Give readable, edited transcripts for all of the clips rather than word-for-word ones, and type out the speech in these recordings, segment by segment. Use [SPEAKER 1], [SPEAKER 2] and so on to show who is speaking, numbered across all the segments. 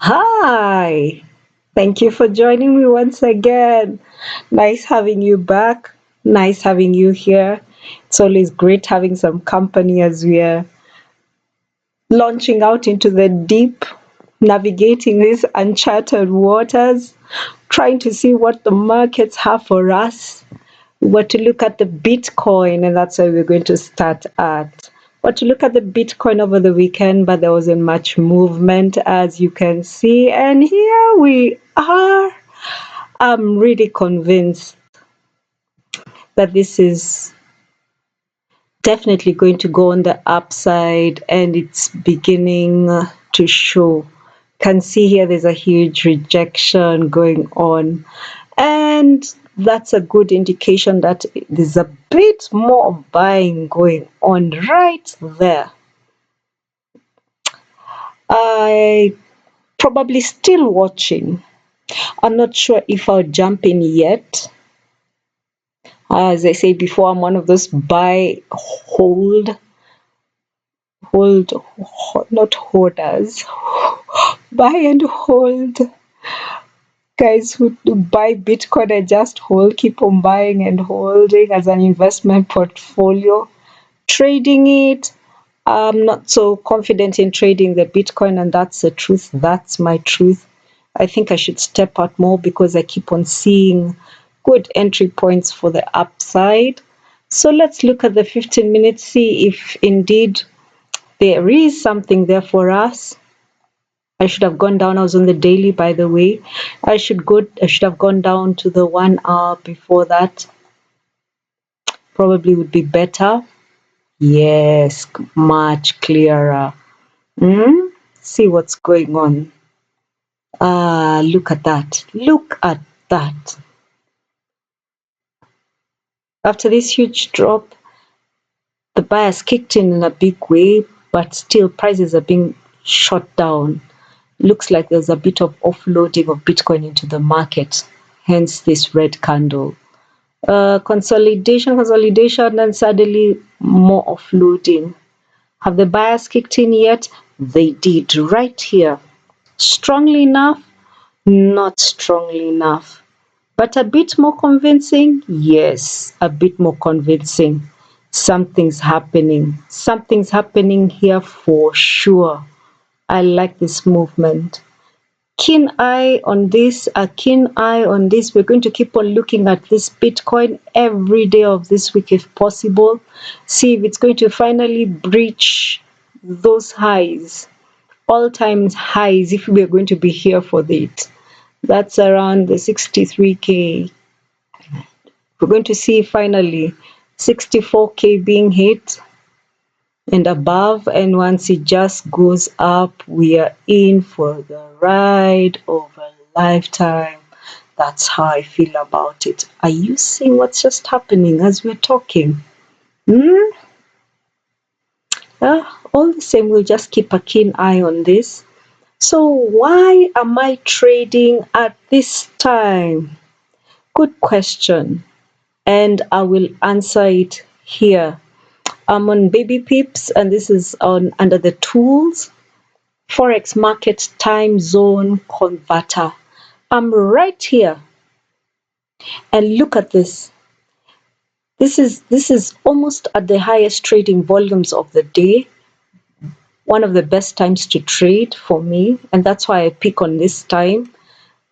[SPEAKER 1] Hi, thank you for joining me once again. Nice having you back. Nice having you here. It's always great having some company as we are launching out into the deep, navigating these uncharted waters, trying to see what the markets have for us. We were to look at the Bitcoin, and that's where we're going to start at. But to look at the Bitcoin over the weekend, but there wasn't much movement, as you can see. And here we are. I'm really convinced that this is definitely going to go on the upside, and it's beginning to show. Can see here there's a huge rejection going on, and that's a good indication that there's a bit more buying going on right there. I probably still watching. I'm not sure if I'll jump in yet. As I said before, I'm one of those buy, hold, not hoarders, buy and hold guys who buy Bitcoin and just hold, keep on buying and holding as an investment portfolio. Trading it, I'm not so confident in trading the Bitcoin, and that's the truth. That's my truth. I think I should step out more because I keep on seeing good entry points for the upside. So let's look at the 15 minutes, see if indeed there is something there for us. I should have gone down. I was on the daily, by the way. I should have gone down to the 1 hour before that. Probably would be better. Yes, much clearer. See what's going on. Look at that. Look at that. After this huge drop, the buyers kicked in a big way, but still prices are being shot down. Looks like there's a bit of offloading of Bitcoin into the market, hence this red candle. Consolidation, and suddenly more offloading. Have the buyers kicked in yet? They did right here. Strongly enough? Not strongly enough. But a bit more convincing? Yes, a bit more convincing. Something's happening. Something's happening here for sure. I like this movement. Keen eye on this, a keen eye on this. We're going to keep on looking at this Bitcoin every day of this week if possible. See if it's going to finally breach those highs, all-time highs, if we're going to be here for it. That's around the 63K. We're going to see finally 64K being hit and above, and once it just goes up, we are in for the ride of a lifetime. That's how I feel about it. Are you seeing what's just happening as we're talking? Hmm? All the same, we'll just keep a keen eye on this. So why am I trading at this time? Good question, and I will answer it here. I'm on Baby Pips, and this is on under the tools. Forex market time zone converter. I'm right here, and look at this. This is almost at the highest trading volumes of the day. One of the best times to trade for me, and that's why I pick on this time.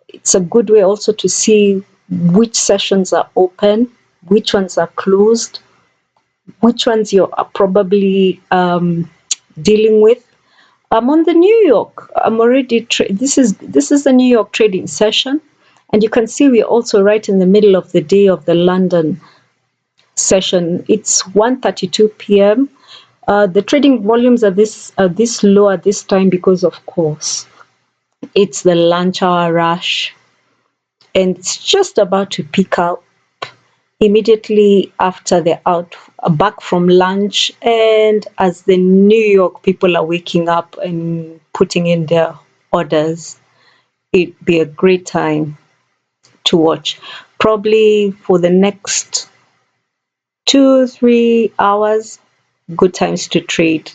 [SPEAKER 1] It's a good way also to see which sessions are open, which ones are closed, which ones you are probably dealing with. I'm on the New York. I'm already. This is the New York trading session, and you can see we're also right in the middle of the day of the London session. It's 1:32 p.m. The trading volumes are this low at this time because, of course, it's the lunch hour rush, and it's just about to pick up immediately after they're out back from lunch, and as the New York people are waking up and putting in their orders, it'd be a great time to watch. Probably for the next 2 3 hours, good times to trade.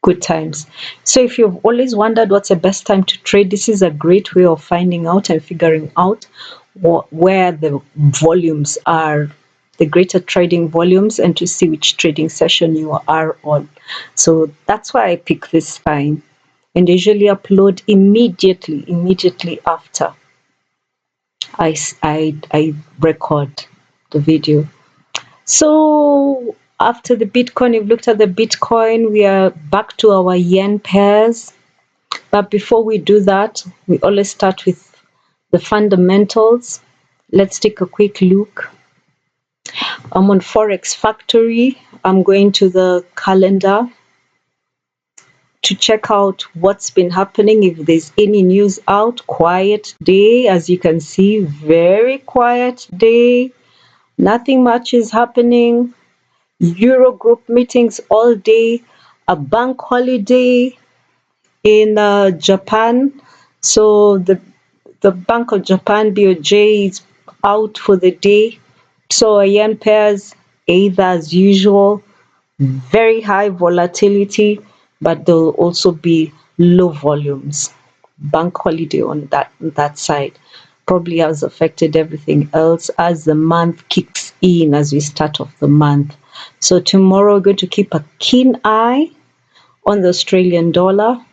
[SPEAKER 1] Good times. So if you've always wondered what's the best time to trade, this is a great way of finding out and figuring out where the volumes are, the greater trading volumes, and to see which trading session you are on. So that's why I pick this time, and usually upload immediately after I record the video. So after the Bitcoin, you've looked at the Bitcoin, we are back to our yen pairs. But before we do that, we always start with the fundamentals. Let's take a quick look. I'm on Forex Factory. I'm going to the calendar to check out what's been happening, if there's any news out. Quiet day, as you can see, very quiet day. Nothing much is happening. Eurogroup meetings all day, a bank holiday in Japan. So the Bank of Japan BOJ is out for the day. So yen pairs either as usual, very high volatility, but there'll also be low volumes. Bank holiday on that side probably has affected everything else as the month kicks in, as we start off the month. So tomorrow we're going to keep a keen eye on the Australian dollar.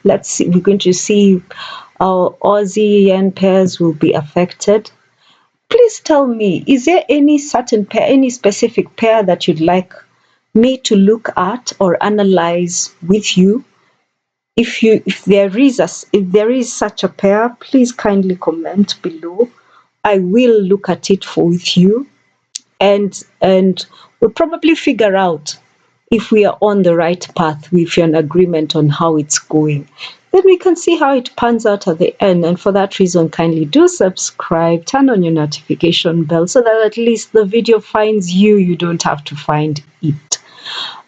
[SPEAKER 1] Let's see, we're going to see our Aussie yen pairs will be affected. Please tell me, is there any certain pair, any specific pair that you'd like me to look at or analyze with you? If there is such a pair, please kindly comment below. I will look at it with you, and we'll probably figure out if we are on the right path, if you're in agreement on how it's going. Then we can see how it pans out at the end. And for that reason, kindly do subscribe, turn on your notification bell so that at least the video finds you. You don't have to find it.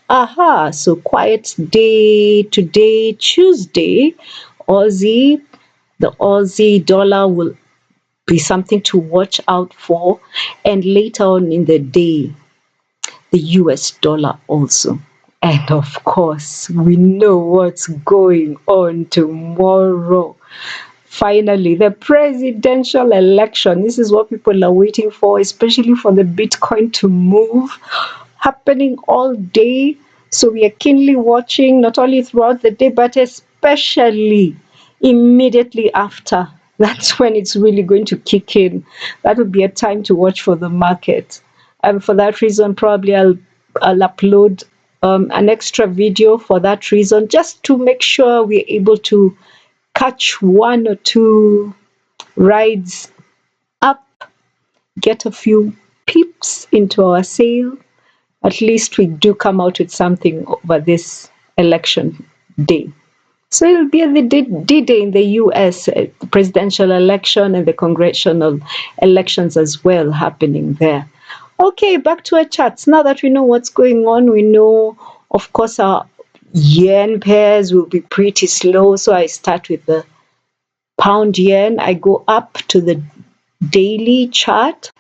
[SPEAKER 1] Aha, so quiet day today, Tuesday. Aussie, the Aussie dollar will be something to watch out for. And later on in the day, the US dollar also. And of course, we know what's going on tomorrow. Finally, the presidential election. This is what people are waiting for, especially for the Bitcoin to move, happening all day. So we are keenly watching, not only throughout the day, but especially immediately after. That's when it's really going to kick in. That would be a time to watch for the market. And for that reason, probably I'll upload an extra video for that reason, just to make sure we're able to catch one or two rides up, get a few pips into our sale. At least we do come out with something over this election day. So it'll be the D-Day in the US, the presidential election and the congressional elections as well happening there. Okay, back to our charts. Now that we know what's going on, we know, of course, our yen pairs will be pretty slow. So I start with the pound yen. I go up to the daily chart,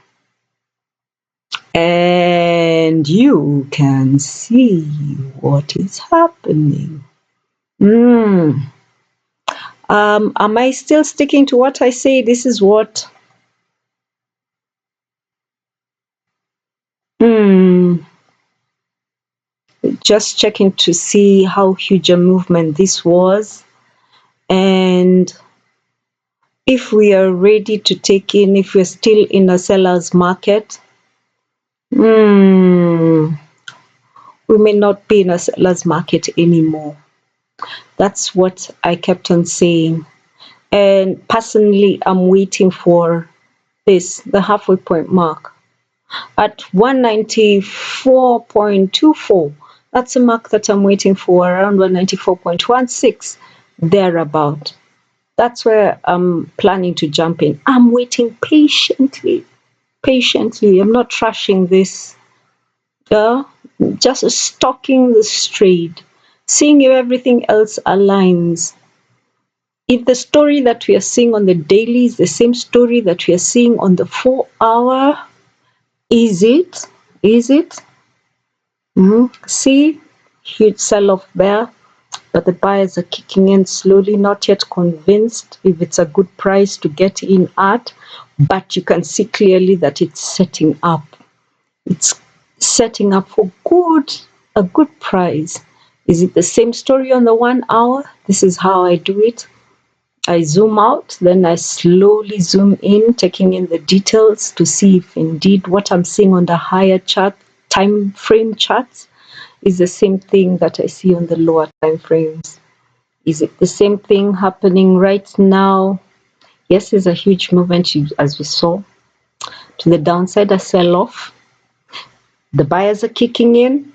[SPEAKER 1] and you can see what is happening. Am I still sticking to what I say? This is what just checking to see how huge a movement this was, and if we are ready to take in, if we're still in a seller's market. We may not be in a seller's market anymore. That's what I kept on saying. And personally, I'm waiting for this, the halfway point mark at 194.24. That's a mark that I'm waiting for, around 194.16, thereabout. That's where I'm planning to jump in. I'm waiting patiently. I'm not rushing this. Just stalking the trade, seeing if everything else aligns. If the story that we are seeing on the daily is the same story that we are seeing on the 4-hour, is it? See, huge sell-off there. but the buyers are kicking in slowly, not yet convinced if it's a good price to get in at, but you can see clearly that it's setting up. It's setting up for a good price. Is it the same story on the 1 hour? This is how I do it. I zoom out, then I slowly zoom in, taking in the details to see if indeed what I'm seeing on the higher chart, time frame charts, is the same thing that I see on the lower time frames. Is it the same thing happening right now? Yes, there's a huge movement, as we saw. To the downside, a sell-off. The buyers are kicking in,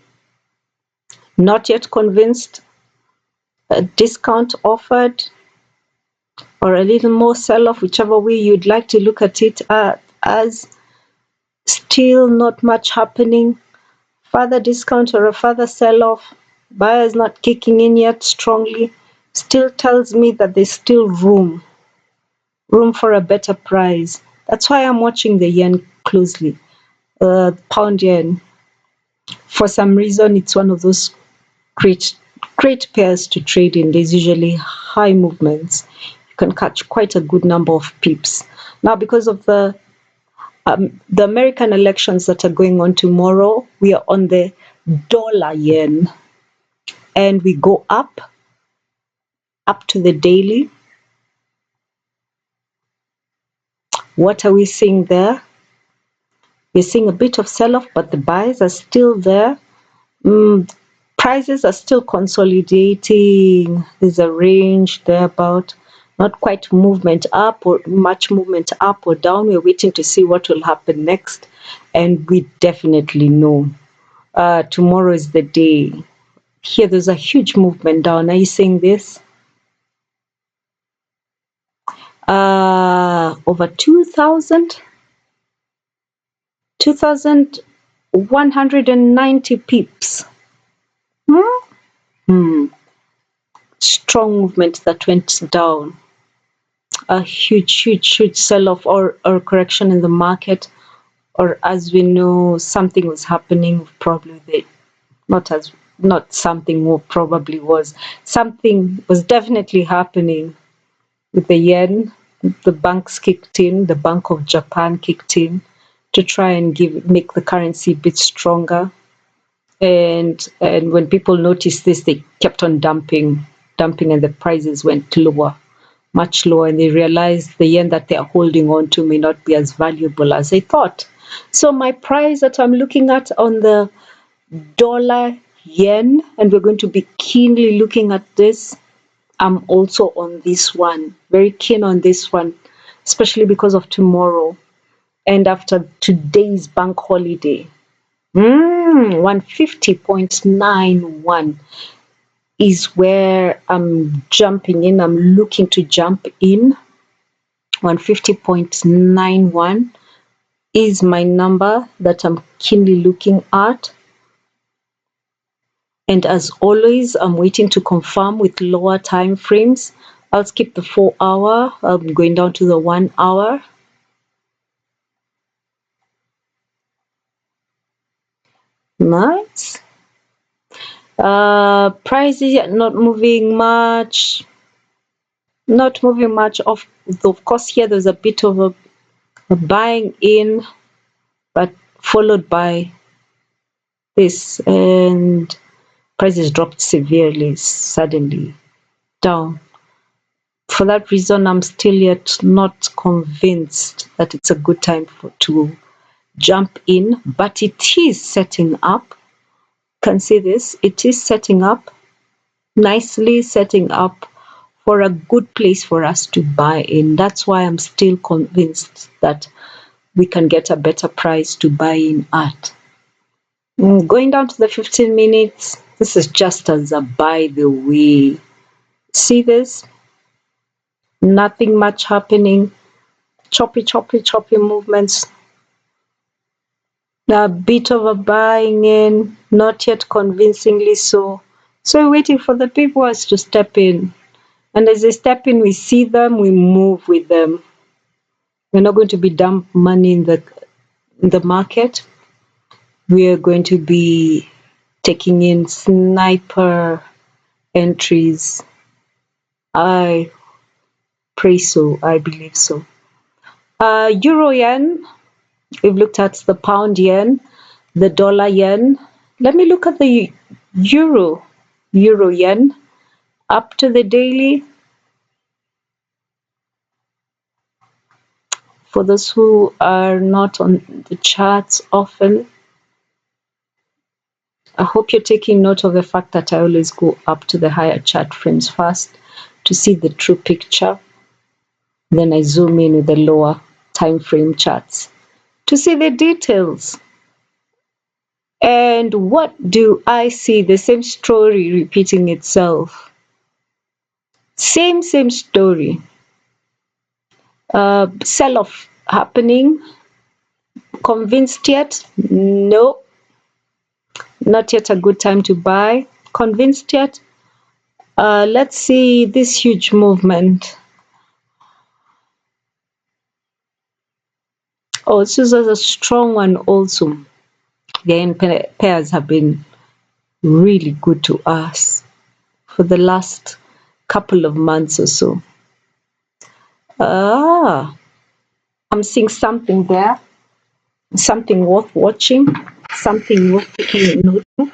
[SPEAKER 1] not yet convinced. A discount offered, or a little more sell-off, whichever way you'd like to look at it as. Still not much happening. Further discount or a further sell-off. Buyers not kicking in yet strongly. Still tells me that there's still room for a better price. That's why I'm watching the yen closely. Pound yen. For some reason, it's one of those great pairs to trade in. There's usually high movements. You can catch quite a good number of pips. Now, because of the American elections that are going on tomorrow, we are on the dollar yen, and we go up to the daily. What are we seeing there? We're seeing a bit of sell-off, but the buys are still there. Prices are still consolidating. There's a range there about, not quite movement up or much movement up or down. We're waiting to see what will happen next, and we definitely know tomorrow is the day. Here, there's a huge movement down. Are you seeing this? Over 2,190 pips. Strong movement that went down. A huge sell-off or correction in the market, or as we know, something was happening. Probably not something more, probably was something was definitely happening with the yen. The banks kicked in. The Bank of Japan kicked in to try and make the currency a bit stronger. And when people noticed this, they kept on dumping, and the prices went lower, much lower, and they realized the yen that they are holding on to may not be as valuable as they thought. So my price that I'm looking at on the dollar yen, and we're going to be keenly looking at this. I'm also on this one, very keen on this one, especially because of tomorrow and after today's bank holiday. 150.91 is where I'm jumping in. I'm looking to jump in. 150.91 is my number that I'm keenly looking at. And as always, I'm waiting to confirm with lower time frames. I'll skip the 4 hour. I'm going down to the 1 hour. Nice. Prices are not moving much. Not moving much. Of course, here there's a bit of a buying in, but followed by this, and prices dropped severely, suddenly down. For that reason, I'm still yet not convinced that it's a good time to jump in, but it is setting up. You can see this, it is setting up, nicely setting up for a good place for us to buy in. That's why I'm still convinced that we can get a better price to buy in at. Going down to the 15 minutes, this is just as a by the way. See this? Nothing much happening. Choppy movements. A bit of a buying in, not yet convincingly so. So we're waiting for the people to step in. And as they step in, we see them, we move with them. We're not going to be dump money in the market. We are going to be taking in sniper entries. I pray so. I believe so. Euro yen, we've looked at the pound yen, the dollar yen. Let me look at the euro yen up to the daily. For those who are not on the charts often, I hope you're taking note of the fact that I always go up to the higher chart frames first to see the true picture. Then I zoom in with the lower time frame charts to see the details. And what do I see? The same story repeating itself. Same story. Sell-off happening. Convinced yet? No, not yet a good time to buy. Convinced yet? Let's see this huge movement. Oh, this is a strong one also. Again, pairs have been really good to us for the last couple of months or so. Ah, I'm seeing something there, something worth watching, something worth taking a note of.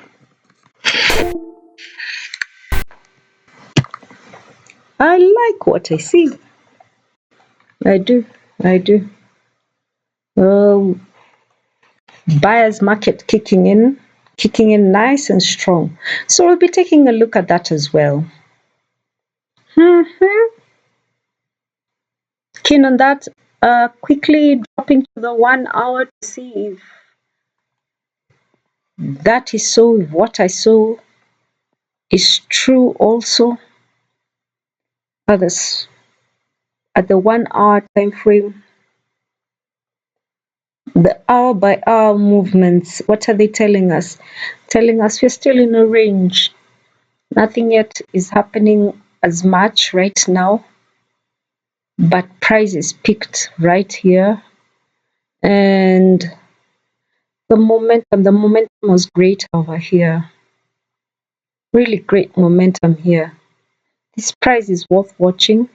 [SPEAKER 1] I like what I see. I do. I do. Um, Buyer's market kicking in nice and strong. So we'll be taking a look at that as well. Mhm. Keen on that. Quickly dropping to the 1 hour to see if that is so, if what I saw is true also. Others at the 1 hour time frame, the hour by hour movements, what are they telling us? Telling us we're still in a range. Nothing yet is happening as much right now, but price is peaked right here. And the momentum was great over here. Really great momentum here. This price is worth watching,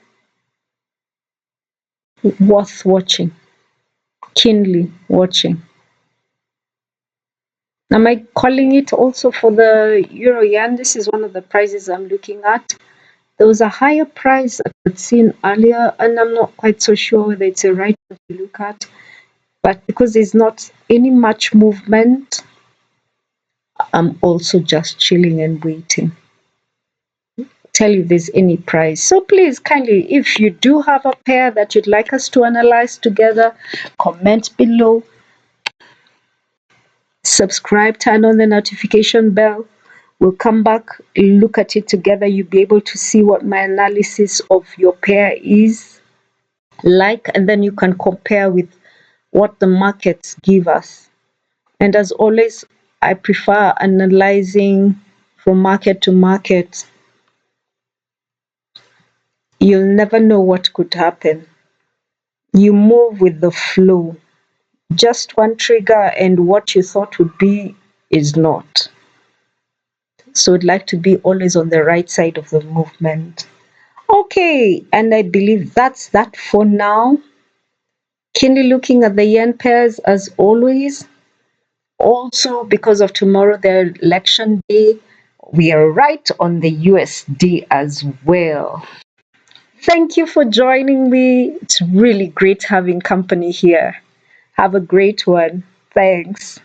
[SPEAKER 1] keenly watching. Am I calling it also for the euro yen? This is one of the prices I'm looking at. There was a higher price I had seen earlier, and I'm not quite so sure whether it's a right one to look at. But because there's not any much movement, I'm also just chilling and waiting. Tell you if there's any price. So please, kindly, if you do have a pair that you'd like us to analyze together, comment below. Subscribe, turn on the notification bell. We'll come back, look at it together. You'll be able to see what my analysis of your pair is like, and then you can compare with what the markets give us. And as always, I prefer analyzing from market to market. You'll never know what could happen. You move with the flow. Just one trigger, and what you thought would be is not. So I'd like to be always on the right side of the movement. Okay, and I believe that's that for now. Keenly looking at the yen pairs as always. Also, because of tomorrow, the election day, we are right on the USD as well. Thank you for joining me. It's really great having company here. Have a great one. Thanks.